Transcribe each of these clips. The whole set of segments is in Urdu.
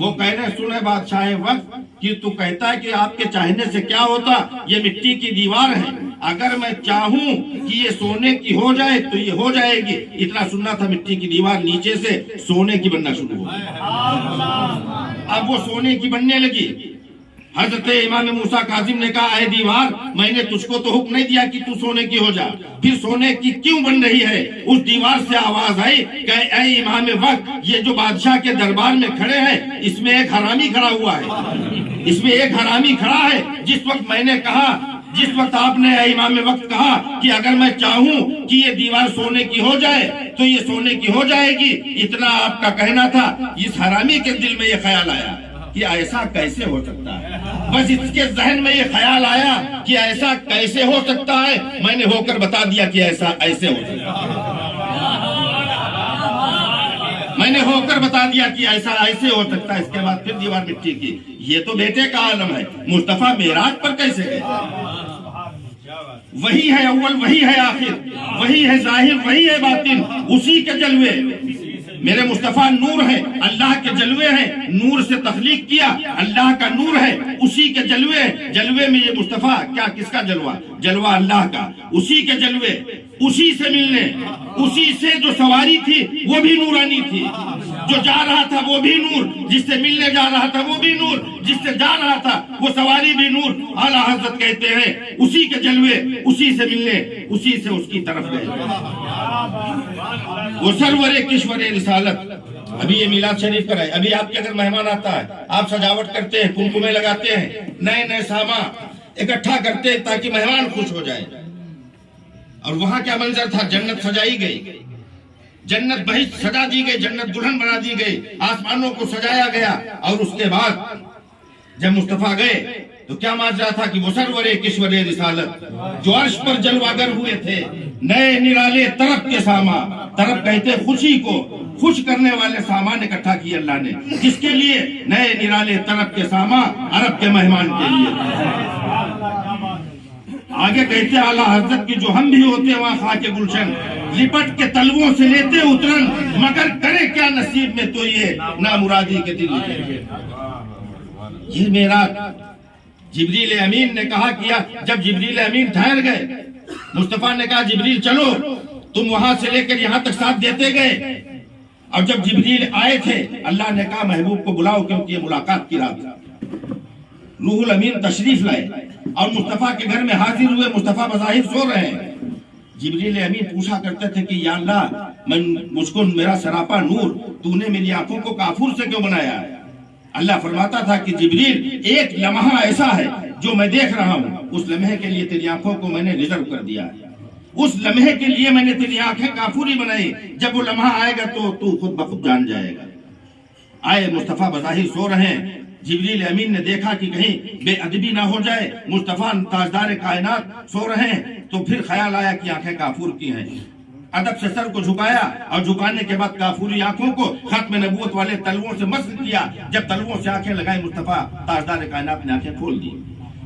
وہ کہہ رہے سنے بادشاہ وقت کہ تو کہتا ہے کہ آپ کے چاہنے سے کیا ہوتا، یہ مٹی کی دیوار ہے، اگر میں چاہوں کہ یہ سونے کی ہو جائے تو یہ ہو جائے گی۔ اتنا سننا تھا مٹی کی دیوار نیچے سے سونے کی بننا شروع ہو گئی، اب وہ سونے کی بننے لگی۔ حضرت امام موسیٰ کاظم نے کہا اے دیوار، میں نے تجھ کو تو حکم نہیں دیا کہ تو سونے کی ہو جا، پھر سونے کی کیوں بن رہی ہے؟ اس دیوار سے آواز آئی کہ اے امام وقت، یہ جو بادشاہ کے دربار میں کھڑے ہیں اس میں ایک حرامی کھڑا ہوا ہے، اس میں ایک حرامی کھڑا ہے۔ جس وقت میں نے کہا، جس وقت آپ نے اے امام وقت کہا کہ اگر میں چاہوں کہ یہ دیوار سونے کی ہو جائے تو یہ سونے کی ہو جائے گی، اتنا آپ کا کہنا تھا، اس حرامی کے دل میں یہ خیال آیا کہ ایسا کیسے ہو سکتا ہے، بس اس کے ذہن میں یہ خیال آیا کہ ایسا کیسے ہو سکتا ہے، میں نے ہو کر بتا دیا کہ ایسا ایسے ہو سکتا ہے، میں نے ہو کر بتا دیا کہ ایسا ایسے ہو سکتا ہے۔ اس کے بعد پھر دیوار مٹی کی۔ یہ تو بیٹے کا عالم ہے، مصطفیٰ معراج پر کیسے گئے؟ وہی ہے اول، وہی ہے آخر، وہی ہے ظاہر، وہی ہے باطن، اسی کے جلوے۔ میرے مصطفیٰ نور ہے، اللہ کے جلوے ہیں، نور سے تخلیق کیا، اللہ کا نور ہے، اسی کے جلوے، جلوے میں یہ مصطفیٰ کیا، کس کا جلوہ؟ جلوہ اللہ کا، اسی کے جلوے، اسی سے ملنے، اسی سے جو سواری تھی وہ بھی نورانی تھی، جو جا رہا تھا وہ بھی نور، جس سے ملنے جا رہا تھا وہ بھی نور، جس سے جا رہا تھا وہ سواری بھی نور۔ اعلیٰ حضرت کہتے ہیں اسی کے جلوے، اسی سے ملنے، اسی سے اس کی طرف گئے۔ وہ سرور کشور رسالت۔ ابھی یہ میلاد شریف کا ہے، ابھی آپ کے اگر مہمان آتا ہے، آپ سجاوٹ کرتے ہیں، کمکمے لگاتے ہیں، نئے نئے سامان اکٹھا کرتے ہیں تاکہ مہمان خوش ہو جائے۔ اور وہاں کیا منظر تھا، جنت سجائی گئی، جنت بہشت سجا دی گئی، جنت دلہن بنا دی گئی، آسمانوں کو سجایا گیا۔ اور اس کے بعد جب مصطفیٰ گئے تو کیا ماجرا تھا کہ وہ سرور کشور رسالت جو عرش پر جلوگر ہوئے تھے، نئے نرالے طرب کے ساما، طرب کہتے خوشی کو خوش کرنے والے سامان اکٹھا کیے اللہ نے، کس کے لیے؟ نئے نرالے طرب کے ساما عرب کے مہمان کے لیے۔ آگے کہتے اعلیٰ حضرت کی جو ہم بھی ہوتے وہاں خاک گلشن، لپٹ کے تلووں سے لیتے اترن، مگر کرے کیا نصیب میں تو یہ نامرادی کے دل لکھے۔ یہ معراج جبریل امین نے کہا کیا۔ جب جبریل امین ٹھہر گئے، مصطفیٰ نے کہا جبریل چلو، تم وہاں سے لے کر یہاں تک ساتھ دیتے گئے۔ اور جب جبریل آئے تھے، اللہ نے کہا محبوب کو بلاؤ کیونکہ یہ ملاقات کی رات۔ روح الامین تشریف لائے اور مصطفیٰ کے گھر میں حاضر ہوئے۔ مصطفیٰ بظاہر سو رہے ہیں۔ جبریل امین پوچھا کرتے تھے کہ یا اللہ، مجھ کو میرا سراپا نور، تو نے میری آنکھوں کو کافور سے کیوں بنایا ہے؟ اللہ فرماتا تھا کہ جبریل ایک لمحہ ایسا ہے جو میں دیکھ رہا ہوں، اس لمحے کے لیے تیری آنکھوں کو میں نے ریزرو کر دیا ہے، اس لمحے کے لیے میں نے تیری آنکھیں کافوری بنائی، جب وہ لمحہ آئے گا تو خود بخود جان جائے گا۔ آئے مصطفیٰ بظاہر سو رہے ہیں۔ جبریل امین نے دیکھا کہ کہیں بے ادبی نہ ہو جائے، مصطفیٰ تاجدار کائنات سو رہے ہیں، تو پھر خیال آیا کہ آنکھیں کافور کی ہیں۔ ادب سے سر کو جھکایا اور جھکانے کے بعد کافوری آنکھوں کو ختم نبوت والے تلووں سے مسح کیا۔ جب تلووں سے آنکھیں لگائی، مصطفیٰ تاجدار کائنات نے آنکھیں کھول دی۔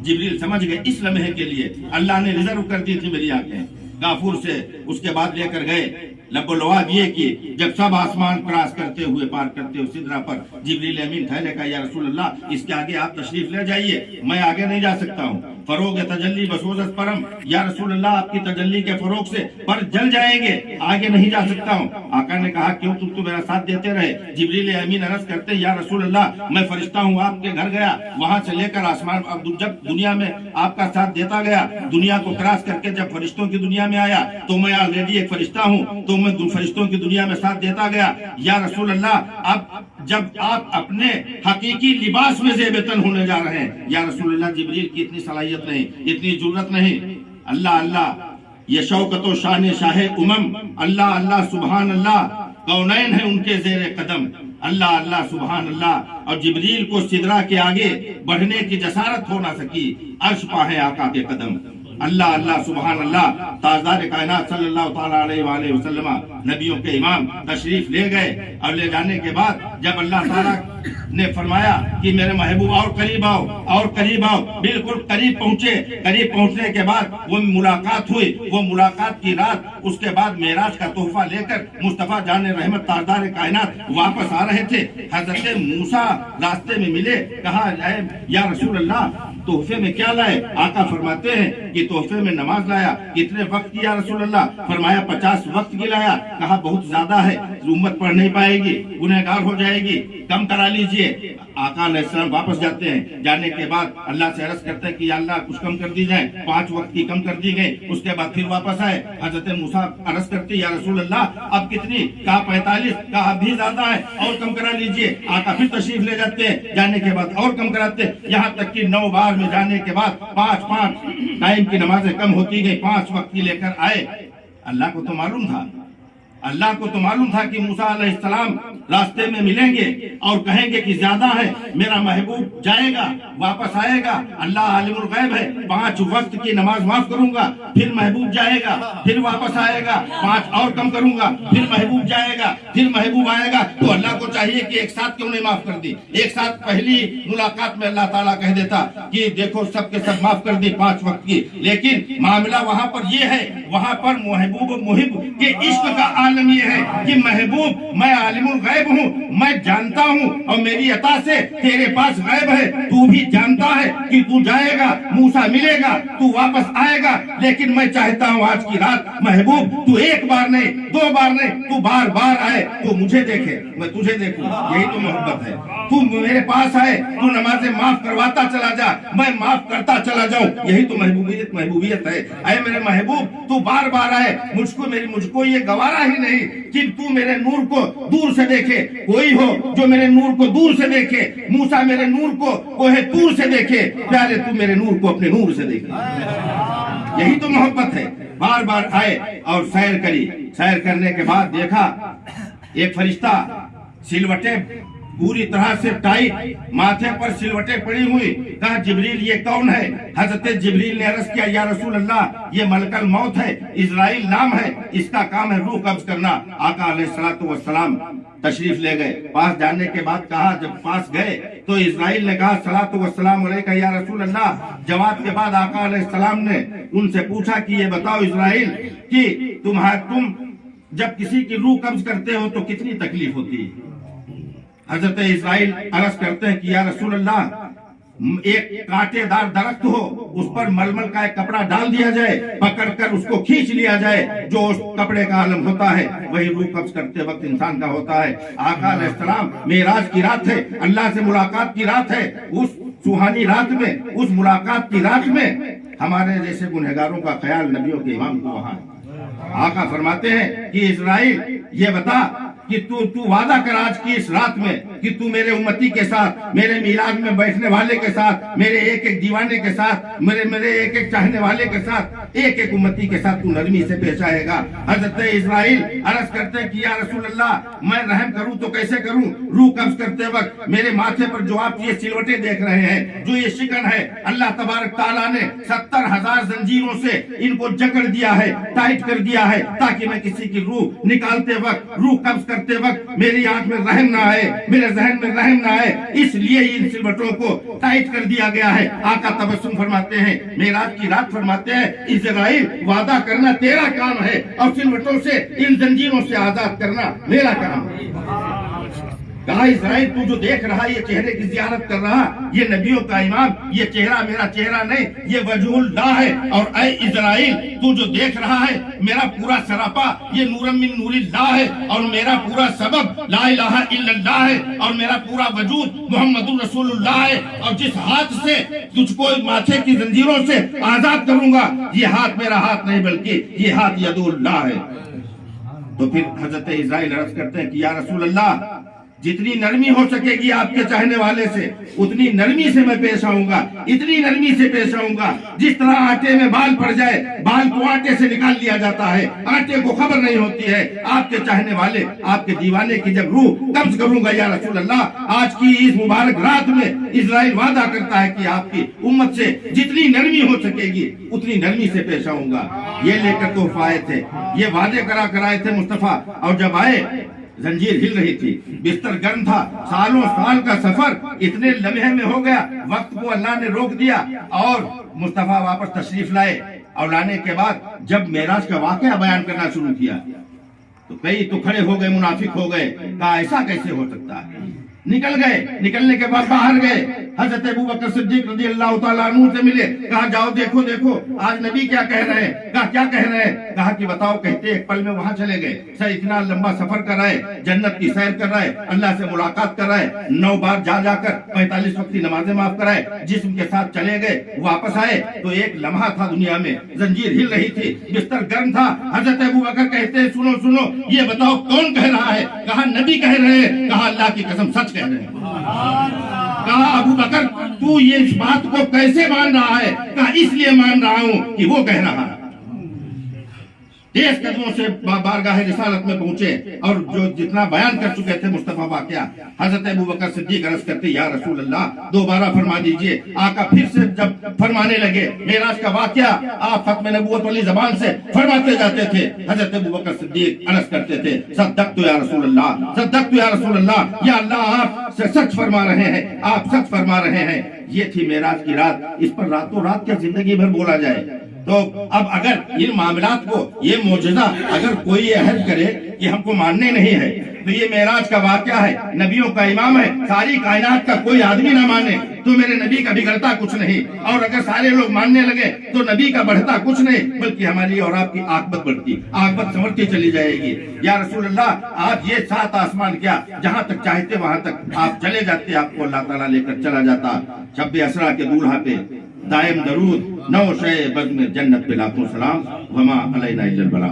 جبریل سمجھ گئے اس لمحے کے لیے اللہ نے ریزرو کر دی تھی میری آنکھیں کافور سے۔ اس کے بعد لے کر گئے لب و لعاب یہ کہ جب سب آسمان کراس کرتے ہوئے پار کرتے ہوئے سدرہ پر جبریل امین ٹھہرے کہا یا رسول اللہ اس کے آگے آپ تشریف لے جائیے، میں آگے نہیں جا سکتا ہوں۔ فروغ تجلی بسوزت پرم، یا رسول اللہ آپ کی تجلی کے فروغ سے پر جل جائیں گے، آگے نہیں جا سکتا ہوں۔ آقا نے کہا کیوں، تم تو میرا ساتھ دیتے رہے۔ جبریل امین عرض کرتے یا رسول اللہ میں فرشتہ ہوں، آپ کے گھر گیا، وہاں سے لے کر آسمان، جب دنیا میں آپ کا ساتھ دیتا گیا، دنیا کو کراس کر کے جب فرشتوں کی دنیا میں آیا تو میں آلریڈی ایک فرشتہ ہوں، تو میں فرشتوں کی دنیا میں ساتھ دیتا گیا۔ یا رسول اللہ اب جب آپ اپنے حقیقی لباس میں زیبتن ہونے جا رہے ہیں، یا رسول اللہ جبریل کی اتنی صلاحیت نہیں، اتنی جرت نہیں۔ اللہ اللہ یہ شوکت و شان شاہ امم، اللہ اللہ سبحان اللہ، کونین ہے ان کے زیر قدم، اللہ اللہ سبحان اللہ۔ اور جبریل کو سدرہ کے آگے بڑھنے کی جسارت ہو نہ سکی، عرش پا ہے آقا کے قدم، اللہ اللہ سبحان اللہ۔ تاجدار کائنات صلی اللہ تعالیٰ علیہ وآلہ وسلم نبیوں کے امام تشریف لے گئے، اور لے جانے کے بعد جب اللہ تعالیٰ نے فرمایا کہ میرے محبوب اور قریب آؤ اور قریب آؤ. بالکل قریب پہنچے. قریب پہنچنے کے بعد وہ ملاقات ہوئی. وہ ملاقات کی رات اس کے بعد معراج کا تحفہ لے کر مصطفیٰ جان رحمت تاجدار کائنات واپس آ رہے تھے. حضرت موسیٰ راستے میں ملے. کہا یا رسول اللہ تحفے میں کیا لائے؟ آقا فرماتے ہیں کہ تحفے میں نماز لایا. کتنے وقت کی یا رسول اللہ؟ فرمایا 50 وقت کی لایا. کہا بہت زیادہ ہے، امت پڑھ نہیں پائے گی، گنہگار ہو جائے گی، کم کرا لیجئے. آقا علیہ السلام واپس جاتے ہیں. جانے کے بعد اللہ سے عرض کرتے ہیں کہ یا اللہ کچھ کم کر دی جائے. 5 وقت کی کم کر دی گئی. اس کے بعد پھر واپس آئے. حضرت موسیٰ عرض کرتے یا رسول اللہ اب کتنی؟ کہا 45. کہا ابھی زیادہ ہے اور کم کرا لیجئے. آقا پھر تشریف لے جاتے ہیں. جانے کے بعد اور کم کراتے ہیں، یہاں تک کہ 9 بار میں جانے کے بعد 5 ٹائم کی نمازیں کم ہوتی گئی. 5 وقت کی لے کر آئے. اللہ کو تو معلوم تھا، اللہ کو تو معلوم تھا کہ موسیٰ علیہ السلام راستے میں ملیں گے اور کہیں گے کہ زیادہ ہے. میرا محبوب جائے گا، واپس آئے گا. اللہ عالم الغیب ہے. 5 وقت کی نماز معاف کروں گا، پھر محبوب جائے گا، پھر واپس آئے گا. 5 اور کم کروں گا، پھر محبوب جائے گا، پھر محبوب آئے گا. تو اللہ کو چاہیے کہ ایک ساتھ کیوں نہیں معاف کر دی؟ ایک ساتھ پہلی ملاقات میں اللہ تعالیٰ کہہ دیتا کہ دیکھو سب کے سب معاف کر دی 5 وقت کی. لیکن معاملہ وہاں پر یہ ہے، وہاں پر محبوب محب کے عشق کا عالم یہ ہے کہ محبوب میں عالم الغیب ہوں، میں جانتا ہوں اور میری عطا سے تیرے پاس غیب ہے. تو بھی جانتا ہے کہ تو جائے گا، موسیٰ ملے گا، تو واپس آئے گا. لیکن میں چاہتا ہوں آج کی رات محبوب تو 1 بار نہیں، 2 بار نہیں، تو بار بار آئے. تو مجھے دیکھے، میں تجھے دیکھوں. یہی تو محبت ہے. تو میرے پاس آئے، تو نمازیں معاف کرواتا چلا جا، میں معاف کرتا چلا جاؤں. یہی تو محبوبیت ہے. اے میرے محبوب تو بار بار آئے. مجھ کو یہ گوارا ہی نہیں کہ تو میرے نور کو دور سے دیکھے. کوئی ہو جو میرے نور کو دور سے دیکھے. موسیٰ میرے نور کو کوہ طور سے دیکھے. پیارے تو میرے نور کو اپنے نور سے دیکھے. یہی تو محبت ہے. بار بار آئے اور سیر کری. سیر کرنے کے بعد دیکھا ایک فرشتہ سلوٹیں پوری طرح سے ٹائٹ، ماتھے پر سلوٹیں پڑی ہوئی. کہا جبریل یہ کون ہے؟ حضرت جبریل نے عرض کیا یا رسول اللہ یہ ملک الموت ہے، اسرائیل نام ہے، اس کا کام ہے روح قبض کرنا. آقا علیہ السلام تشریف لے گئے. پاس جانے کے بعد کہا، جب پاس گئے تو اسرائیل نے کہا صلاۃ والسلام علیکہ یا رسول اللہ. جواب کے بعد آقا علیہ السلام نے ان سے پوچھا کہ یہ بتاؤ اسرائیل کہ تم جب کسی کی روح قبض کرتے ہو تو کتنی تکلیف ہوتی ہے؟ حضرت اسرائیل عرض کرتے ہیں کہ یا رسول اللہ ایک کانٹے دار درخت ہو، اس پر ململ کا ایک کپڑا ڈال دیا جائے، پکڑ کر اس کو کھینچ لیا جائے، جو اس کپڑے کا عالم ہوتا ہے وہی روح قبض کرتے وقت انسان کا ہوتا ہے. آقا علیہ السلام معراج کی رات ہے، اللہ سے ملاقات کی رات ہے. اس سوہانی رات میں، اس ملاقات کی رات میں ہمارے جیسے گنہگاروں کا خیال نبیوں کے امام کو وہاں. آقا فرماتے ہیں کہ اسرائیل یہ بتا کہ تو وعدہ کر آج کی اس رات میں کہ تو میرے امتی کے ساتھ، میرے میلاد میں بیٹھنے والے کے ساتھ، میرے ایک ایک دیوانے کے ساتھ، میرے ایک ایک چاہنے والے کے ساتھ، ایک ایک امتی کے ساتھ تو نرمی سے پیش آئے گا. حضرت اسرائیل عرض کرتے کہ یا رسول اللہ میں رحم کروں تو کیسے کروں؟ روح قبض کرتے وقت میرے ماتھے پر جو آپ یہ سلوٹیں دیکھ رہے ہیں، جو یہ شکن ہے، اللہ تبارک تعالیٰ نے 70,000 زنجیروں سے ان کو جکڑ دیا ہے، ٹائٹ کر دیا ہے، تاکہ میں کسی کی روح نکالتے وقت، روح قبض کرتے وقت میری آنکھ میں رحم نہ آئے، میرے ذہن میں رحم نہ آئے. اس لیے ان سلوٹوں کو ٹائٹ کر دیا گیا ہے. آقا تبسم فرماتے ہیں، معراج کی رات فرماتے ہیں اسرائیل وعدہ کرنا تیرا کام ہے اور سلوٹوں سے ان زنجیروں سے آزاد کرنا میرا کام ہے. کہا اسرائیل تو جو دیکھ رہا یہ چہرے کی زیارت کر رہا، یہ نبیوں کا امام، یہ چہرہ میرا چہرہ نہیں، یہ وجہ اللہ ہے. اور اے اسرائیل تو جو دیکھ رہا ہے میرا پورا سراپا یہ نور من نور اللہ ہے، اور میرا پورا سبب لا الہ الا اللہ ہے، اور میرا پورا وجود محمد رسول اللہ ہے. اور جس ہاتھ سے تجھ کو ماتھے کی زنجیروں سے آزاد کروں گا یہ ہاتھ میرا ہاتھ نہیں بلکہ یہ ہاتھ ید اللہ ہے. تو پھر حضرت اسرائیل عرض کرتے ہیں کہ یا رسول اللہ جتنی نرمی ہو سکے گی آپ کے چاہنے والے سے اتنی نرمی سے میں پیش آؤں گا، اتنی نرمی سے پیش آؤں گا. جس طرح آٹے میں بال پڑ جائے، بال کو آٹے سے نکال لیا جاتا ہے، آٹے کو خبر نہیں ہوتی ہے. آپ کے چاہنے والے، آپ کے دیوانے کی جب روح قبض کروں گا یا رسول اللہ آج کی اس مبارک رات میں اسرائیل وعدہ کرتا ہے کہ آپ کی امت سے جتنی نرمی ہو سکے گی اتنی نرمی سے پیش آؤں گا. یہ لے کر تحفہ آئے تھے، یہ وعدے کرا کرائے تھے مصطفیٰ. اور جب آئے زنجیر ہل رہی تھی، بستر گرم تھا، سالوں سال کا سفر اتنے لمحے میں ہو گیا، وقت کو اللہ نے روک دیا اور مصطفیٰ واپس تشریف لائے، اور لانے کے بعد جب معراج کا واقعہ بیان کرنا شروع کیا تو کئی تو کھڑے ہو گئے، منافق ہو گئے، کہا ایسا کیسے ہو سکتا ہے؟ نکل گئے، نکلنے کے بعد باہر گئے، حضرت ابوبکر صدیق رضی اللہ تعالیٰ عنہ سے ملے، کہا جاؤ دیکھو دیکھو آج نبی کیا کہہ رہے ہیں، کہا کیا کہہ رہے ہیں، کہا کہ بتاؤ، کہتے ایک پل میں وہاں چلے گئے، سر اتنا لمبا سفر کر رہے، جنت کی سیر کر رہے، اللہ سے ملاقات کر رہے، 9 بار جا جا کر 45 وقت کی نمازیں معاف کرائے، جسم کے ساتھ چلے گئے، واپس آئے تو ایک لمحہ تھا دنیا میں، زنجیر ہل رہی تھی، بستر گرم تھا، حضرت ابوبکر کہتے ہیں سنو سنو یہ بتاؤ کون کہہ رہا ہے، کہا نبی کہہ رہے ہیں، کہا اللہ کی قسم سچ کہہ رہے ہیں، کہا ابو بکر تو یہ اس بات کو کیسے مان رہا ہے، کہا اس لیے مان رہا ہوں کہ وہ کہہ رہا ہے۔ تیز قدموں سے بارگاہ رسالت میں پہنچے اور جو جتنا بیان کر چکے تھے مصطفیٰ واقعہ، حضرت ابوبکر صدیق عرض کرتے یا رسول اللہ دوبارہ فرما دیجئے، آقا پھر سے جب فرمانے لگے معراج کا واقعہ، آپ ختم نبوت والی زبان سے فرماتے جاتے تھے، حضرت ابوبکر صدیق عرض کرتے تھے صدقت یا رسول اللہ، صدقت یا رسول اللہ، یا اللہ آپ سے سچ فرما رہے ہیں، آپ سچ فرما رہے ہیں۔ یہ تھی معراج کی رات، اس پر راتوں رات کیا زندگی بھر بولا جائے۔ تو اب اگر ان معاملات کو، یہ معجزہ اگر کوئی عہد کرے کہ ہم کو ماننے نہیں ہے، تو یہ معراج کا واقعہ ہے، نبیوں کا امام ہے، ساری کائنات کا کوئی آدمی نہ مانے تو میرے نبی کا بگڑتا کچھ نہیں، اور اگر سارے لوگ ماننے لگے تو نبی کا بڑھتا کچھ نہیں، بلکہ ہماری اور آپ کی عاقبت بڑھتی، عاقبت سنورتی چلی جائے گی۔ یا رسول اللہ آج یہ 7 آسمان کیا، جہاں تک چاہتے وہاں تک آپ چلے جاتے، آپ کو اللہ تعالیٰ لے کر چلا جاتا۔ شب اسرا کے دولہا پہ دائم درود، 9 شے بزم جنت پہ لاکھوں سلام، وما علینا الا البلاغ۔